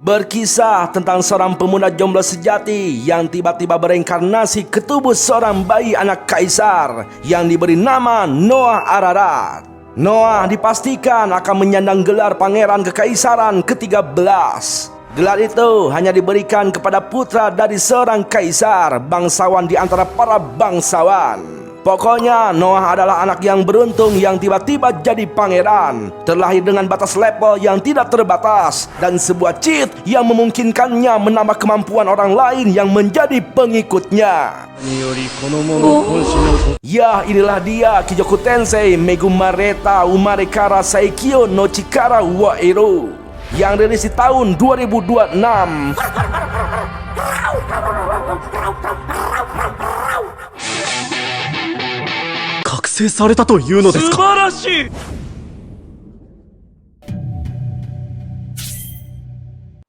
Berkisah tentang seorang pemuda jomblo sejati yang tiba-tiba bereinkarnasi ke tubuh seorang bayi anak kaisar yang diberi nama Noah Ararat. Noah dipastikan akan menyandang gelar pangeran kekaisaran ke-13. Gelar itu hanya diberikan kepada putra dari seorang kaisar, bangsawan di antara para bangsawan. Pokoknya Noah adalah anak yang beruntung yang tiba-tiba jadi pangeran, terlahir dengan batas level yang tidak terbatas, dan sebuah cheat yang memungkinkannya menambah kemampuan orang lain yang menjadi pengikutnya. Ya, inilah dia Kijoku Tensei Megumareta Umarekara Saikyo no Chikara wa Ero yang rilis di tahun 2026.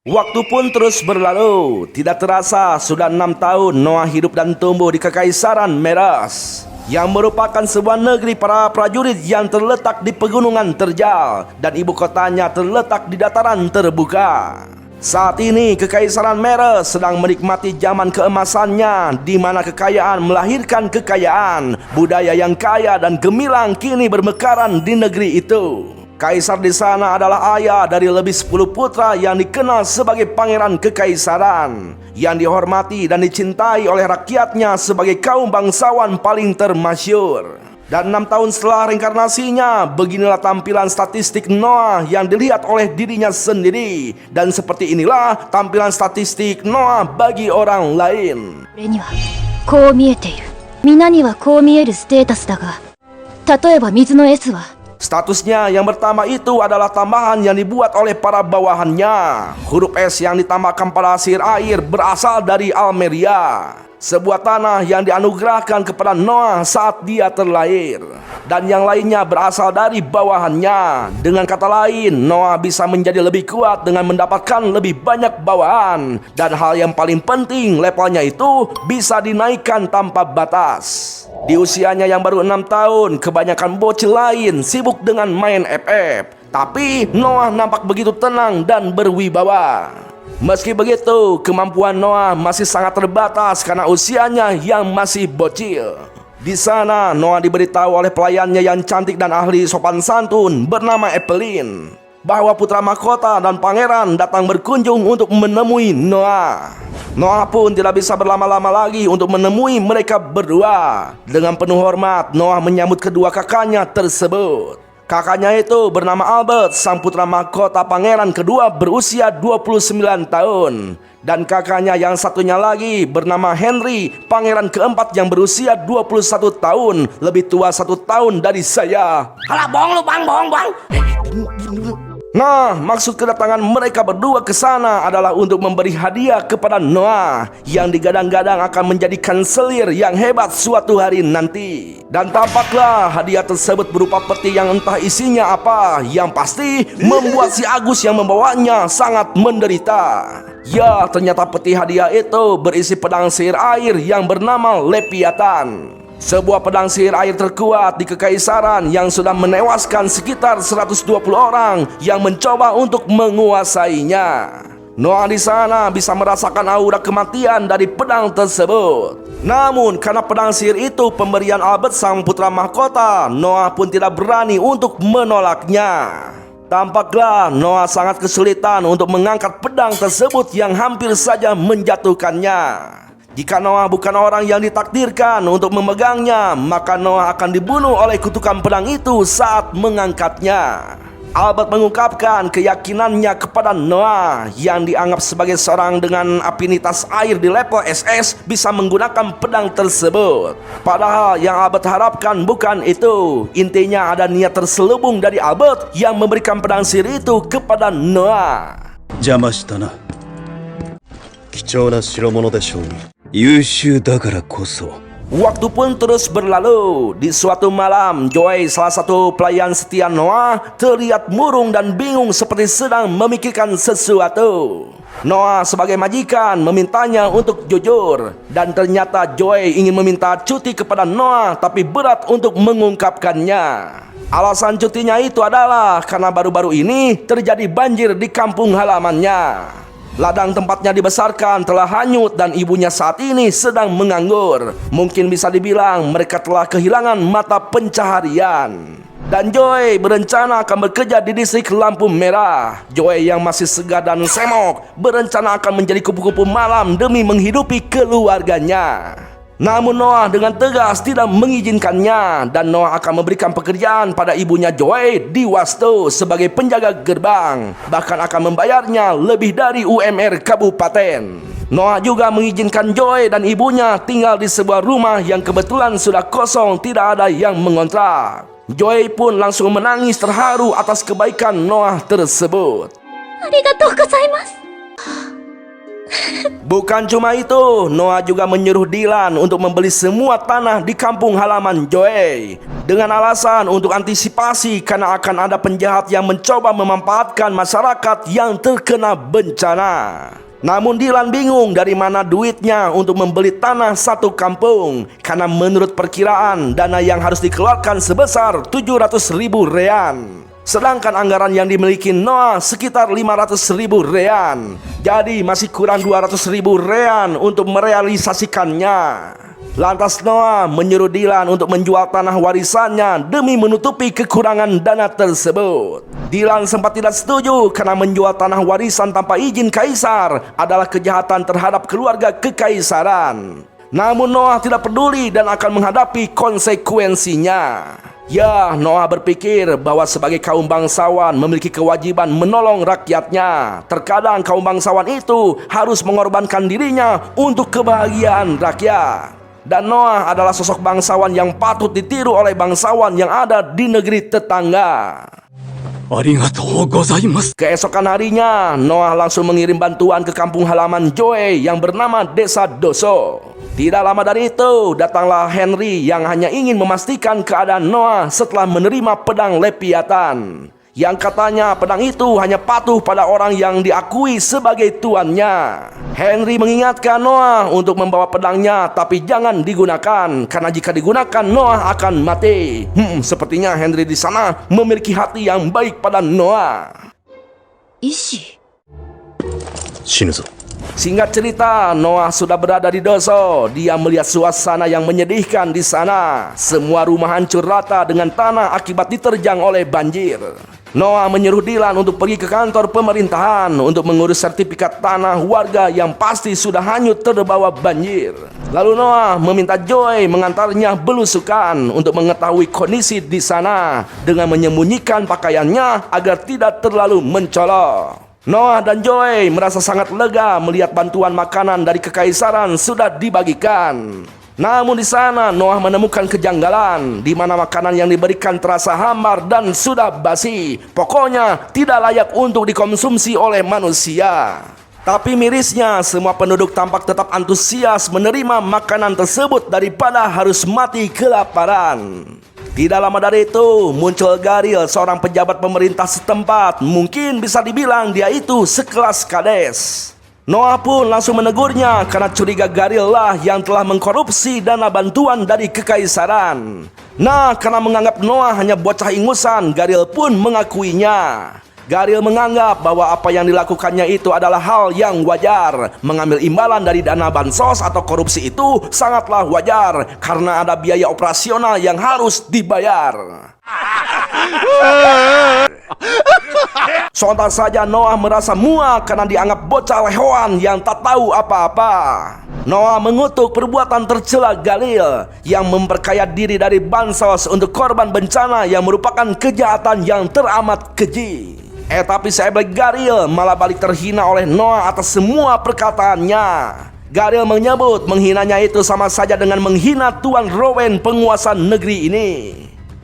Waktu pun terus berlalu. Tidak terasa sudah 6 tahun Noah hidup dan tumbuh di Kekaisaran Meres, yang merupakan sebuah negeri para prajurit yang terletak di pegunungan terjal, dan ibu kotanya terletak di dataran terbuka. Saat ini Kekaisaran Meres sedang menikmati zaman keemasannya, di mana kekayaan melahirkan kekayaan, budaya yang kaya dan gemilang kini bermekaran di negeri itu. Kaisar di sana adalah ayah dari lebih 10 putra yang dikenal sebagai pangeran kekaisaran, yang dihormati dan dicintai oleh rakyatnya sebagai kaum bangsawan paling termasyur. Dan 6 tahun setelah reinkarnasinya, beginilah tampilan statistik Noah yang dilihat oleh dirinya sendiri. Dan seperti inilah tampilan statistik Noah bagi orang lain. Statusnya yang pertama itu adalah tambahan yang dibuat oleh para bawahannya. Huruf S yang ditambahkan pada sihir air berasal dari Almeria, sebuah tanah yang dianugerahkan kepada Noah saat dia terlahir. Dan yang lainnya berasal dari bawahannya. Dengan kata lain, Noah bisa menjadi lebih kuat dengan mendapatkan lebih banyak bawahan. Dan hal yang paling penting, levelnya itu bisa dinaikkan tanpa batas. Di usianya yang baru 6 tahun, kebanyakan bocil lain sibuk dengan main FF. Tapi Noah nampak begitu tenang dan berwibawa. Meski begitu, kemampuan Noah masih sangat terbatas karena usianya yang masih bocil. Di sana, Noah diberitahu oleh pelayannya yang cantik dan ahli sopan santun bernama Evelyn bahwa putra mahkota dan pangeran datang berkunjung untuk menemui Noah. Noah pun tidak bisa berlama-lama lagi untuk menemui mereka berdua. Dengan penuh hormat, Noah menyambut kedua kakaknya tersebut. Kakaknya itu bernama Albert, sang putra mahkota pangeran kedua berusia 29 tahun. Dan kakaknya yang satunya lagi bernama Henry, pangeran keempat yang berusia 21 tahun, lebih tua 1 tahun dari saya. Alah bohong lu bang. Nah, maksud kedatangan mereka berdua ke sana adalah untuk memberi hadiah kepada Noah yang digadang-gadang akan menjadi kanselir yang hebat suatu hari nanti. Dan tampaklah hadiah tersebut berupa peti yang entah isinya apa, yang pasti membuat si Agus yang membawanya sangat menderita. Ya, ternyata peti hadiah itu berisi pedang sihir air yang bernama Leviathan, sebuah pedang sihir air terkuat di Kekaisaran yang sudah menewaskan sekitar 120 orang yang mencoba untuk menguasainya. Noah di sana bisa merasakan aura kematian dari pedang tersebut. Namun karena pedang sihir itu pemberian Albert sang putra mahkota, Noah pun tidak berani untuk menolaknya. Tampaklah Noah sangat kesulitan untuk mengangkat pedang tersebut yang hampir saja menjatuhkannya. Jika Noah bukan orang yang ditakdirkan untuk memegangnya, maka Noah akan dibunuh oleh kutukan pedang itu saat mengangkatnya. Albert mengungkapkan keyakinannya kepada Noah yang dianggap sebagai seorang dengan afinitas air di level SS bisa menggunakan pedang tersebut. Padahal yang Albert harapkan bukan itu. Intinya ada niat terselubung dari Albert yang memberikan pedang sihir itu kepada Noah. 邪魔したな。貴重な代物でしょうに。優秀だからこそ。Waktu pun terus berlalu. Di suatu malam, Joy, salah satu pelayan setia Noah, terlihat murung dan bingung seperti sedang memikirkan sesuatu. Noah sebagai majikan memintanya untuk jujur. Dan ternyata Joy ingin meminta cuti kepada Noah, tapi berat untuk mengungkapkannya. Alasan cutinya itu adalah karena baru-baru ini terjadi banjir di kampung halamannya. Ladang tempatnya dibesarkan telah hanyut dan ibunya saat ini sedang menganggur. Mungkin bisa dibilang mereka telah kehilangan mata pencaharian. Dan Joey berencana akan bekerja di distrik lampu merah. Joey yang masih segar dan semok berencana akan menjadi kupu-kupu malam demi menghidupi keluarganya. Namun Noah dengan tegas tidak mengizinkannya, dan Noah akan memberikan pekerjaan pada ibunya Joey di Wasto sebagai penjaga gerbang, bahkan akan membayarnya lebih dari UMR kabupaten. Noah juga mengizinkan Joey dan ibunya tinggal di sebuah rumah yang kebetulan sudah kosong, tidak ada yang mengontrak. Joey pun langsung menangis terharu atas kebaikan Noah tersebut. Arigatou gozaimasu. Bukan cuma itu, Noah juga menyuruh Dylan untuk membeli semua tanah di kampung halaman Joey dengan alasan untuk antisipasi karena akan ada penjahat yang mencoba memanfaatkan masyarakat yang terkena bencana. Namun Dylan bingung dari mana duitnya untuk membeli tanah satu kampung, karena menurut perkiraan dana yang harus dikeluarkan sebesar 700.000 rean. Sedangkan anggaran yang dimiliki Noah sekitar 500.000 rean. Jadi masih kurang 200.000 rean untuk merealisasikannya. Lantas Noah menyuruh Dylan untuk menjual tanah warisannya demi menutupi kekurangan dana tersebut. Dylan sempat tidak setuju karena menjual tanah warisan tanpa izin kaisar adalah kejahatan terhadap keluarga kekaisaran. Namun Noah tidak peduli dan akan menghadapi konsekuensinya. Ya, Noah berpikir bahwa sebagai kaum bangsawan memiliki kewajiban menolong rakyatnya. Terkadang kaum bangsawan itu harus mengorbankan dirinya untuk kebahagiaan rakyat. Dan Noah adalah sosok bangsawan yang patut ditiru oleh bangsawan yang ada di negeri tetangga. Arigatou gozaimasu. Keesokan harinya, Noah langsung mengirim bantuan ke kampung halaman Joey yang bernama Desa Doso. Tidak lama dari itu, datanglah Henry yang hanya ingin memastikan keadaan Noah setelah menerima pedang Leviathan. Yang katanya pedang itu hanya patuh pada orang yang diakui sebagai tuannya. Henry mengingatkan Noah untuk membawa pedangnya, tapi jangan digunakan, karena jika digunakan Noah akan mati. Sepertinya Henry di sana memiliki hati yang baik pada Noah. Ishi. Shinu zo. Singkat cerita, Noah sudah berada di Doso. Dia melihat suasana yang menyedihkan di sana. Semua rumah hancur rata dengan tanah akibat diterjang oleh banjir. Noah menyuruh Dylan untuk pergi ke kantor pemerintahan untuk mengurus sertifikat tanah warga yang pasti sudah hanyut terbawa banjir. Lalu Noah meminta Joey mengantarnya belusukan untuk mengetahui kondisi di sana dengan menyembunyikan pakaiannya agar tidak terlalu mencolok. Noah dan Joey merasa sangat lega melihat bantuan makanan dari kekaisaran sudah dibagikan. Namun di sana Noah menemukan kejanggalan, di mana makanan yang diberikan terasa hambar dan sudah basi. Pokoknya tidak layak untuk dikonsumsi oleh manusia. Tapi mirisnya, semua penduduk tampak tetap antusias menerima makanan tersebut daripada harus mati kelaparan. Tidak lama dari itu, muncul Garil, seorang pejabat pemerintah setempat. Mungkin bisa dibilang dia itu sekelas kades. Noah pun langsung menegurnya karena curiga Garil lah yang telah mengkorupsi dana bantuan dari kekaisaran. Nah, karena menganggap Noah hanya bocah ingusan, Garil pun mengakuinya. Garil menganggap bahwa apa yang dilakukannya itu adalah hal yang wajar. Mengambil imbalan dari dana bansos atau korupsi itu sangatlah wajar, karena ada biaya operasional yang harus dibayar. Sontak saja Noah merasa muak karena dianggap bocah lehoan yang tak tahu apa-apa. Noah mengutuk perbuatan tercela Garil yang memperkaya diri dari bansos untuk korban bencana yang merupakan kejahatan yang teramat keji. Tapi seblek Garil malah balik terhina oleh Noah atas semua perkataannya. Garil menyebut menghinanya itu sama saja dengan menghina Tuan Rowan, penguasa negeri ini.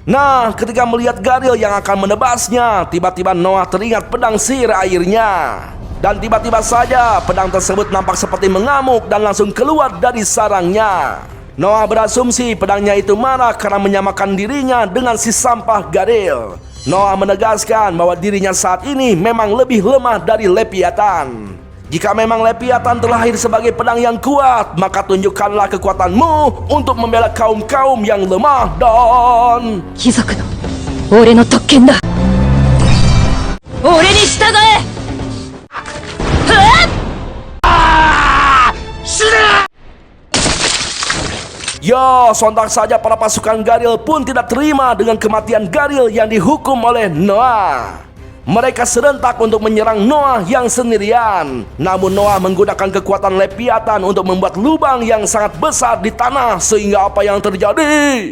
Nah, ketika melihat Garil yang akan menebasnya, tiba-tiba Noah teringat pedang sihir airnya. Dan tiba-tiba saja pedang tersebut nampak seperti mengamuk dan langsung keluar dari sarangnya. Noah berasumsi pedangnya itu marah karena menyamakan dirinya dengan si sampah Garil. Noah menegaskan bahwa dirinya saat ini memang lebih lemah dari Leviathan. Jika memang Leviathan terlahir sebagai pedang yang kuat, maka tunjukkanlah kekuatanmu untuk membela kaum-kaum yang lemah dan... Kizoku no ore no tokken da. Ore ni shitagae. Ya, sontak saja para pasukan Garil pun tidak terima dengan kematian Garil yang dihukum oleh Noah. Mereka serentak untuk menyerang Noah yang sendirian. Namun Noah menggunakan kekuatan Leviathan untuk membuat lubang yang sangat besar di tanah. Sehingga apa yang terjadi?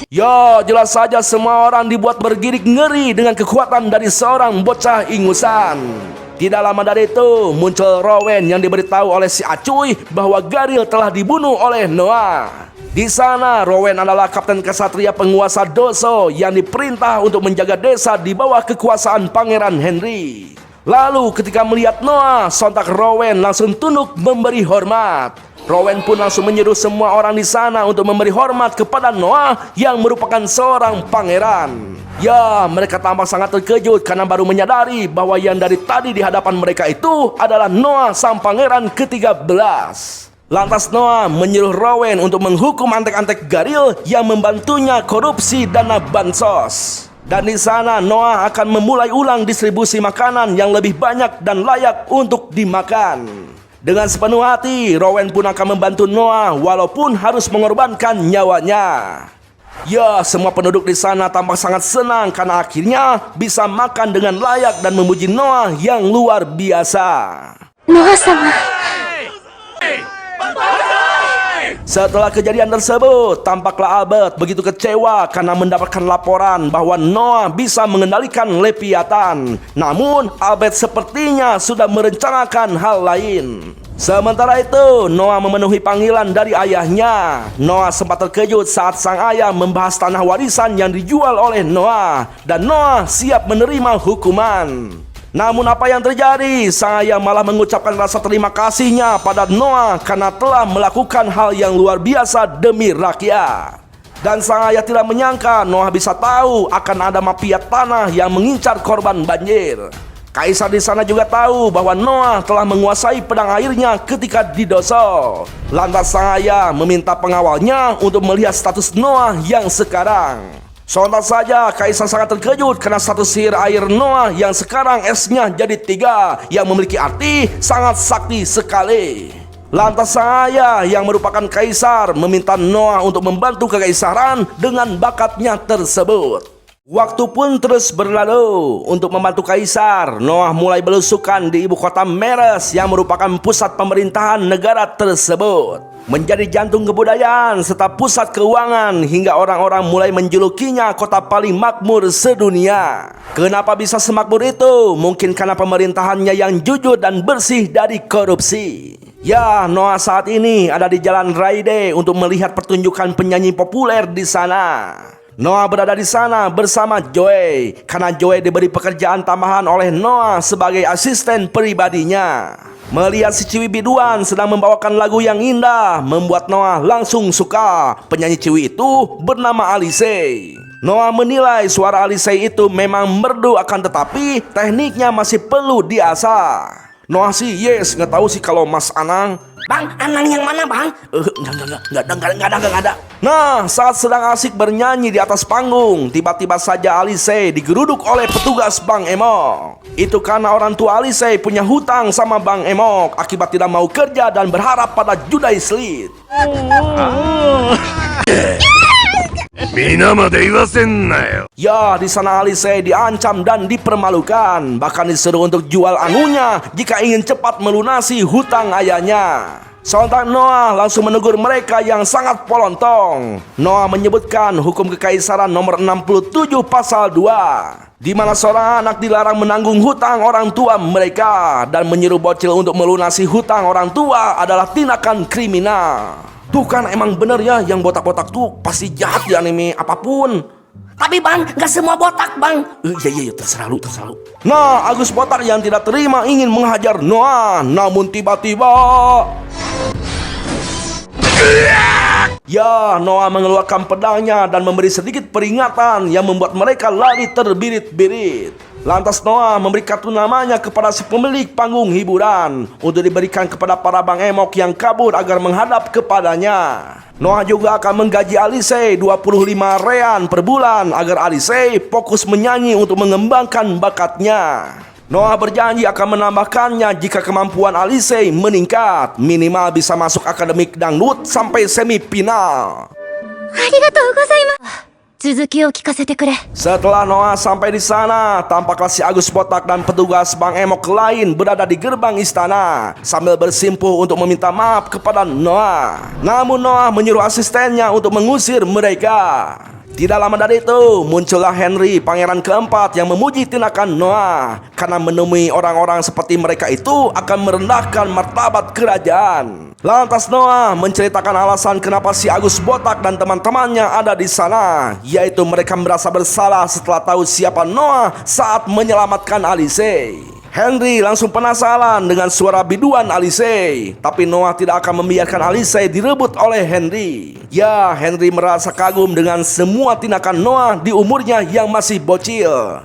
Ya, jelas saja semua orang dibuat bergidik ngeri dengan kekuatan dari seorang bocah ingusan. Tidak lama dari itu, muncul Rowan yang diberitahu oleh si Acuy bahwa Garil telah dibunuh oleh Noah. Di sana, Rowan adalah kapten kesatria penguasa Doso yang diperintah untuk menjaga desa di bawah kekuasaan Pangeran Henry. Lalu ketika melihat Noah, sontak Rowan langsung tunduk memberi hormat. Rowan pun langsung menyuruh semua orang di sana untuk memberi hormat kepada Noah yang merupakan seorang pangeran. Ya, mereka tampak sangat terkejut karena baru menyadari bahwa yang dari tadi di hadapan mereka itu adalah Noah sang pangeran ke-13. Lantas Noah menyuruh Rowan untuk menghukum antek-antek Garil yang membantunya korupsi dana bansos. Dan di sana Noah akan memulai ulang distribusi makanan yang lebih banyak dan layak untuk dimakan. Dengan sepenuh hati, Rowan pun akan membantu Noah walaupun harus mengorbankan nyawanya. Ya, semua penduduk di sana tampak sangat senang karena akhirnya bisa makan dengan layak dan memuji Noah yang luar biasa. Noah-sama. Setelah kejadian tersebut, tampaklah Albert begitu kecewa karena mendapatkan laporan bahwa Noah bisa mengendalikan Leviathan. Namun, Albert sepertinya sudah merencanakan hal lain. Sementara itu, Noah memenuhi panggilan dari ayahnya. Noah sempat terkejut saat sang ayah membahas tanah warisan yang dijual oleh Noah, dan Noah siap menerima hukuman. Namun apa yang terjadi? Sang ayah malah mengucapkan rasa terima kasihnya pada Noah karena telah melakukan hal yang luar biasa demi rakyat. Dan sang ayah tidak menyangka Noah bisa tahu akan ada mafia tanah yang mengincar korban banjir. Kaisar di sana juga tahu bahwa Noah telah menguasai pedang airnya ketika di Doso. Lantas sang ayah meminta pengawalnya untuk melihat status Noah yang sekarang. Sontak saja Kaisar sangat terkejut karena status sihir air Noah yang sekarang esnya jadi 3, yang memiliki arti sangat sakti sekali. Lantas sang ayah yang merupakan Kaisar meminta Noah untuk membantu kekaisaran dengan bakatnya tersebut. Waktu pun terus berlalu. Untuk membantu Kaisar, Noah mulai belusukan di ibu kota Meres yang merupakan pusat pemerintahan negara tersebut. Menjadi jantung kebudayaan serta pusat keuangan hingga orang-orang mulai menjulukinya kota paling makmur sedunia. Kenapa bisa semakmur itu? Mungkin karena pemerintahannya yang jujur dan bersih dari korupsi. Ya, Noah saat ini ada di Jalan Raide untuk melihat pertunjukan penyanyi populer di sana. Noah berada di sana bersama Joey karena Joey diberi pekerjaan tambahan oleh Noah sebagai asisten pribadinya. Melihat si Ciwi biduan sedang membawakan lagu yang indah membuat Noah langsung suka. Penyanyi Ciwi itu bernama Alice. Noah menilai suara Alice itu memang merdu, akan tetapi tekniknya masih perlu diasah. Noah sih nggak tahu sih kalau Mas Anang. Bang, Anang yang mana bang? Nggak ada. Nah, saat sedang asik bernyanyi di atas panggung, tiba-tiba saja Alice digeruduk oleh petugas Bang Emok. Itu karena orang tua Alice punya hutang sama Bang Emok akibat tidak mau kerja dan berharap pada Judai Slit. Ya, di sana Alice diancam dan dipermalukan, bahkan disuruh untuk jual anunya jika ingin cepat melunasi hutang ayahnya. Sontak Noah langsung menegur mereka yang sangat polontong. Noah menyebutkan hukum kekaisaran nomor 67 pasal 2, di mana seorang anak dilarang menanggung hutang orang tua mereka, dan menyuruh bocil untuk melunasi hutang orang tua adalah tindakan kriminal. Tuh kan emang bener ya, yang botak-botak tuh pasti jahat di anime apapun. Tapi bang, gak semua botak bang. Iya, terserah lu. Nah, Agus botak yang tidak terima ingin menghajar Noah. Namun tiba-tiba ya, Noah mengeluarkan pedangnya dan memberi sedikit peringatan yang membuat mereka lari terbirit-birit. Lantas Noah memberi kartu namanya kepada si pemilik panggung hiburan untuk diberikan kepada para Bang Emok yang kabur agar menghadap kepadanya. Noah juga akan menggaji Alice 25 rean per bulan agar Alice fokus menyanyi untuk mengembangkan bakatnya. Noah berjanji akan menambahkannya jika kemampuan Alice meningkat, minimal bisa masuk akademik dangdut sampai semifinal. ありがとうございます。続きを聞かせてくれ。 Setelah Noah sampai di sana, tampaklah si Agus Botak dan petugas Bang Emok lain berada di gerbang istana sambil bersimpuh untuk meminta maaf kepada Noah. Namun Noah menyuruh asistennya untuk mengusir mereka. Tidak lama dari itu, muncullah Henry, pangeran keempat yang memuji tindakan Noah karena menemui orang-orang seperti mereka itu akan merendahkan martabat kerajaan. Lantas Noah menceritakan alasan kenapa si Agus Botak dan teman-temannya ada di sana, yaitu mereka merasa bersalah setelah tahu siapa Noah saat menyelamatkan Alice. Henry langsung penasaran dengan suara biduan Alice, tapi Noah tidak akan membiarkan Alice direbut oleh Henry. Ya, Henry merasa kagum dengan semua tindakan Noah di umurnya yang masih bocil.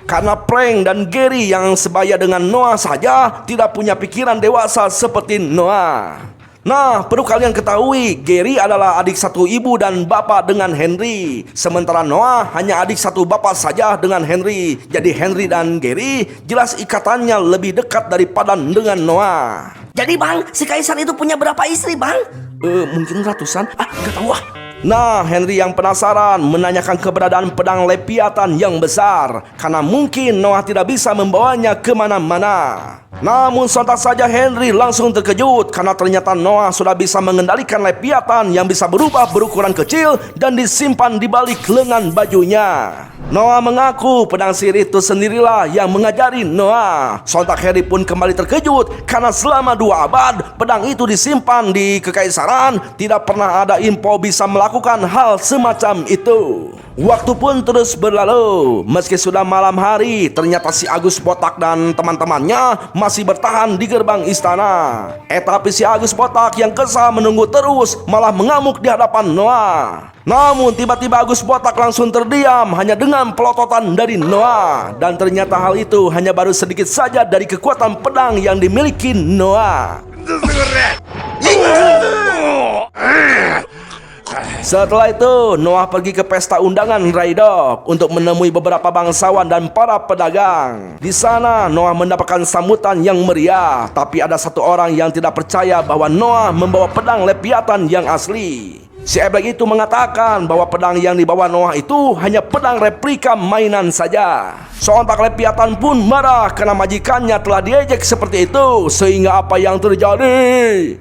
Karena Frank dan Gary yang sebaya dengan Noah saja tidak punya pikiran dewasa seperti Noah. Nah, perlu kalian ketahui, Gary adalah adik satu ibu dan bapak dengan Henry. Sementara Noah hanya adik satu bapak saja dengan Henry. Jadi Henry dan Gary jelas ikatannya lebih dekat daripada dengan Noah. Jadi bang, si Kaisar itu punya berapa istri bang? Mungkin ratusan, nggak tahu ah. Nah, Henry yang penasaran menanyakan keberadaan pedang Leviathan yang besar karena mungkin Noah tidak bisa membawanya kemana-mana. Namun sontak saja Henry langsung terkejut karena ternyata Noah sudah bisa mengendalikan Leviathan yang bisa berubah berukuran kecil dan disimpan di balik lengan bajunya. Noah mengaku pedang sihir itu sendirilah yang mengajari Noah. Sontak Henry pun kembali terkejut karena selama 2 abad pedang itu disimpan di kekaisaran, tidak pernah ada info bisa melakukan hal semacam itu. Waktu pun terus berlalu. Meski sudah malam hari, ternyata si Agus Botak dan teman-temannya masih bertahan di gerbang istana. Tapi si Agus Botak yang kesal menunggu terus malah mengamuk di hadapan Noah. Namun tiba-tiba Agus Botak langsung terdiam hanya dengan pelototan dari Noah. Dan ternyata hal itu hanya baru sedikit saja dari kekuatan pedang yang dimiliki Noah. Setelah itu, Noah pergi ke pesta undangan Raidok untuk menemui beberapa bangsawan dan para pedagang. Di sana, Noah mendapatkan sambutan yang meriah, tapi ada satu orang yang tidak percaya bahwa Noah membawa pedang Leviathan yang asli. Si Eblek itu mengatakan bahwa pedang yang dibawa Noah itu hanya pedang replika mainan saja. Sontak Leviathan pun marah karena majikannya telah diejek seperti itu, sehingga apa yang terjadi?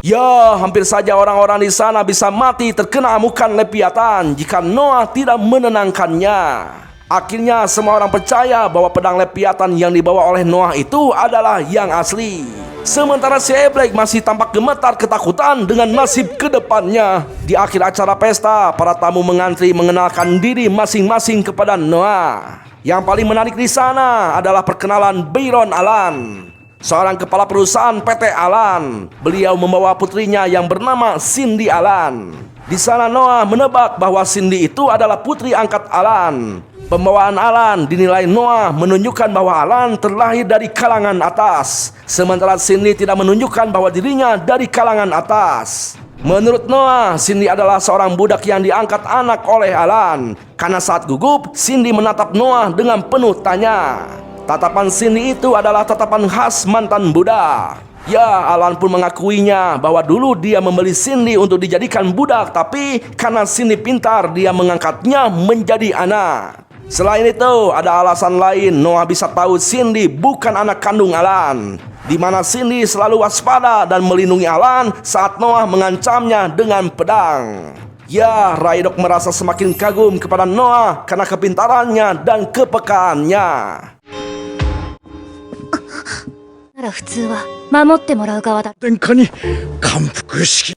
Ya, hampir saja orang-orang di sana bisa mati terkena amukan Leviathan jika Noah tidak menenangkannya. Akhirnya semua orang percaya bahwa pedang Leviathan yang dibawa oleh Noah itu adalah yang asli. Sementara si Eblek masih tampak gemetar ketakutan dengan nasib kedepannya. Di akhir acara pesta, para tamu mengantri mengenalkan diri masing-masing kepada Noah. Yang paling menarik di sana adalah perkenalan Byron Allen, seorang kepala perusahaan PT Allen. Beliau membawa putrinya yang bernama Cindy Allen. Di sana Noah menebak bahwa Cindy itu adalah putri angkat Allen. Pembawaan Allen dinilai Noah menunjukkan bahwa Allen terlahir dari kalangan atas, sementara Cindy tidak menunjukkan bahwa dirinya dari kalangan atas. Menurut Noah, Cindy adalah seorang budak yang diangkat anak oleh Allen. Karena saat gugup, Cindy menatap Noah dengan penuh tanya. Tatapan Cindy itu adalah tatapan khas mantan budak. Ya, Allen pun mengakuinya bahwa dulu dia membeli Cindy untuk dijadikan budak, tapi karena Cindy pintar, dia mengangkatnya menjadi anak. Selain itu, ada alasan lain Noah bisa tahu Cindy bukan anak kandung Allen, di mana Cindy selalu waspada dan melindungi Allen saat Noah mengancamnya dengan pedang. Ya, Raidok merasa semakin kagum kepada Noah karena kepintarannya dan kepekaannya.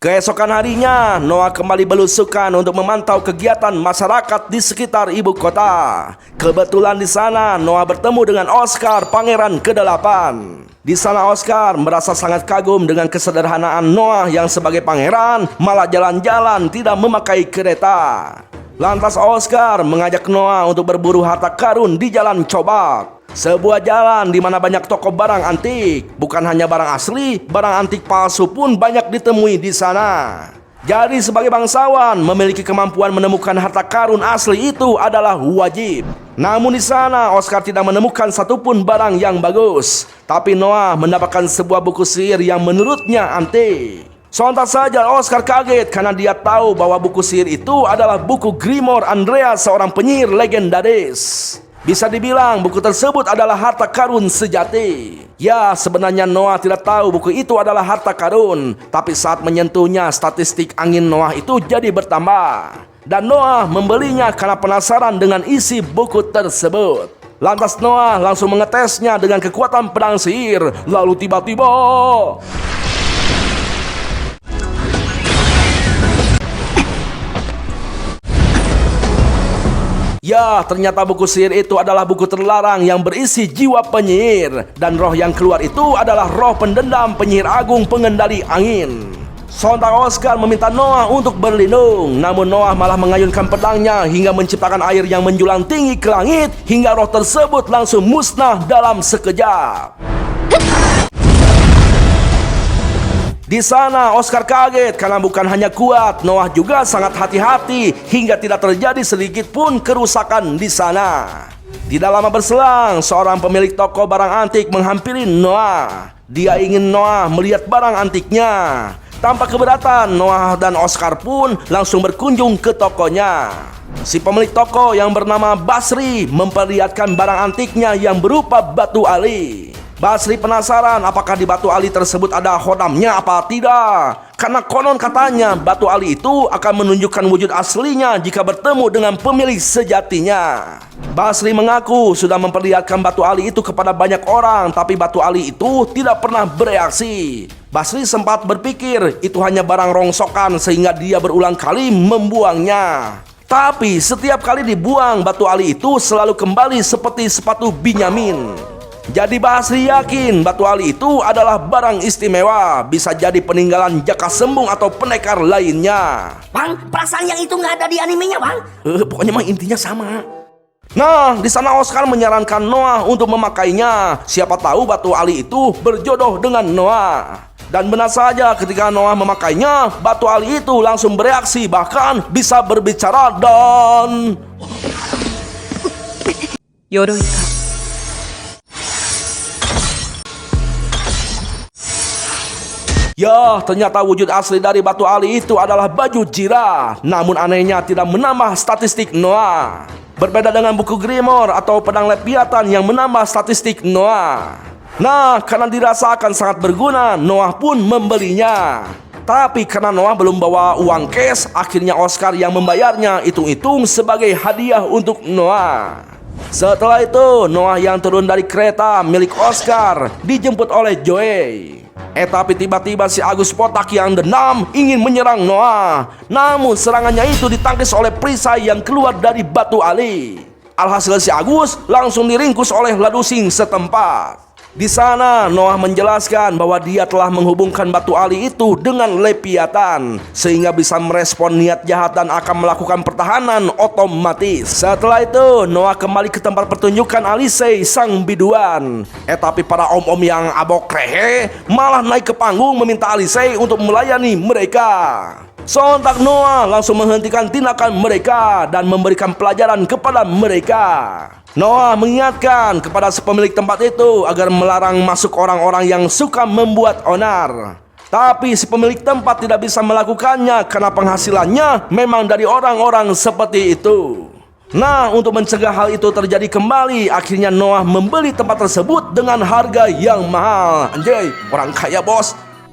Keesokan harinya, Noah kembali belusukan untuk memantau kegiatan masyarakat di sekitar ibu kota. Kebetulan di sana Noah bertemu dengan Oscar, pangeran ke-8. Di sana Oscar merasa sangat kagum dengan kesederhanaan Noah yang sebagai pangeran malah jalan-jalan tidak memakai kereta. Lantas Oscar mengajak Noah untuk berburu harta karun di Jalan Cobat, sebuah jalan di mana banyak toko barang antik. Bukan hanya barang asli, barang antik palsu pun banyak ditemui di sana. Jadi sebagai bangsawan, memiliki kemampuan menemukan harta karun asli itu adalah wajib. Namun di sana Oscar tidak menemukan satupun barang yang bagus. Tapi Noah mendapatkan sebuah buku sihir yang menurutnya antik. Sontak saja Oscar kaget karena dia tahu bahwa buku sihir itu adalah buku Grimoire Andreas, seorang penyihir legendaris. Bisa dibilang buku tersebut adalah harta karun sejati. Ya, sebenarnya Noah tidak tahu buku itu adalah harta karun, tapi saat menyentuhnya statistik angin Noah itu jadi bertambah. Dan Noah membelinya karena penasaran dengan isi buku tersebut. Lantas Noah langsung mengetesnya dengan kekuatan pedang sihir. Lalu tiba-tiba ya, ternyata buku sihir itu adalah buku terlarang yang berisi jiwa penyihir. Dan roh yang keluar itu adalah roh pendendam penyihir agung pengendali angin. Sontak Oscar meminta Noah untuk berlindung. Namun Noah malah mengayunkan pedangnya hingga menciptakan air yang menjulang tinggi ke langit, hingga roh tersebut langsung musnah dalam sekejap. Di sana Oscar kaget karena bukan hanya kuat, Noah juga sangat hati-hati hingga tidak terjadi sedikit pun kerusakan di sana. Tidak lama berselang, seorang pemilik toko barang antik menghampiri Noah. Dia ingin Noah melihat barang antiknya. Tanpa keberatan, Noah dan Oscar pun langsung berkunjung ke tokonya. Si pemilik toko yang bernama Basri memperlihatkan barang antiknya yang berupa batu ali. Basri penasaran apakah di batu ali tersebut ada khodamnya apa tidak. Karena konon katanya batu ali itu akan menunjukkan wujud aslinya jika bertemu dengan pemilik sejatinya. Basri mengaku sudah memperlihatkan batu ali itu kepada banyak orang, tapi batu ali itu tidak pernah bereaksi. Basri sempat berpikir itu hanya barang rongsokan sehingga dia berulang kali membuangnya. Tapi setiap kali dibuang, batu ali itu selalu kembali seperti sepatu Binyamin. Jadi Basri yakin batu ali itu adalah barang istimewa, bisa jadi peninggalan Jaka Sembung atau pendekar lainnya. Bang, perasaan yang itu nggak ada di animenya, Bang. Pokoknya mah intinya sama. Nah, di sana Oscar menyarankan Noah untuk memakainya. Siapa tahu batu ali itu berjodoh dengan Noah. Dan benar saja, ketika Noah memakainya, batu ali itu langsung bereaksi, bahkan bisa berbicara dan... Yoroika. Ya, ternyata wujud asli dari batu ali itu adalah baju Jirah. Namun anehnya tidak menambah statistik Noah. Berbeda dengan buku Grimoire atau pedang Leviathan yang menambah statistik Noah. Nah, karena dirasa akan sangat berguna, Noah pun membelinya. Tapi karena Noah belum bawa uang cash, akhirnya Oscar yang membayarnya, hitung-hitung sebagai hadiah untuk Noah. Setelah itu, Noah yang turun dari kereta milik Oscar dijemput oleh Joey. Tapi tiba-tiba si Agus Potak yang dendam ingin menyerang Noah. Namun serangannya itu ditangkis oleh perisai yang keluar dari batu ali. Alhasil si Agus langsung diringkus oleh ladusing setempat. Di sana Noah menjelaskan bahwa dia telah menghubungkan batu ali itu dengan Leviathan sehingga bisa merespon niat jahat dan akan melakukan pertahanan otomatis. Setelah itu Noah kembali ke tempat pertunjukan Alisei sang biduan. Tapi para om-om yang abok rehe malah naik ke panggung meminta Alisei untuk melayani mereka. Sontak Noah langsung menghentikan tindakan mereka dan memberikan pelajaran kepada mereka. Noah mengingatkan kepada pemilik tempat itu agar melarang masuk orang-orang yang suka membuat onar. Tapi si pemilik tempat tidak bisa melakukannya karena penghasilannya memang dari orang-orang seperti itu. Nah, untuk mencegah hal itu terjadi kembali, akhirnya Noah membeli tempat tersebut dengan harga yang mahal. Anjay, orang kaya bos.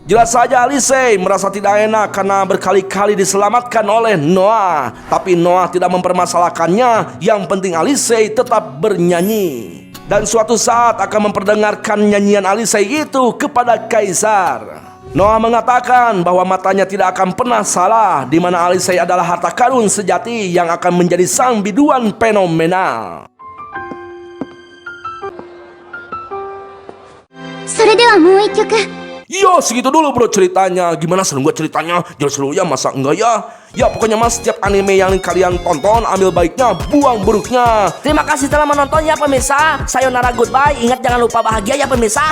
Jelas saja Alisei merasa tidak enak karena berkali-kali diselamatkan oleh Noah. Tapi Noah tidak mempermasalahkannya. Yang penting Alisei tetap bernyanyi. Dan suatu saat akan memperdengarkan nyanyian Alisei itu kepada Kaisar. Noah mengatakan bahwa matanya tidak akan pernah salah, di mana Alisei adalah harta karun sejati yang akan menjadi sang biduan fenomenal. それではもう一曲。 Yo, segitu dulu bro ceritanya. Gimana, seru gak ceritanya? Jelas seru ya, masa enggak ya? Ya pokoknya mas, setiap anime yang kalian tonton, ambil baiknya, buang buruknya. Terima kasih telah menonton ya pemirsa. Sayonara, goodbye. Ingat jangan lupa bahagia ya pemirsa.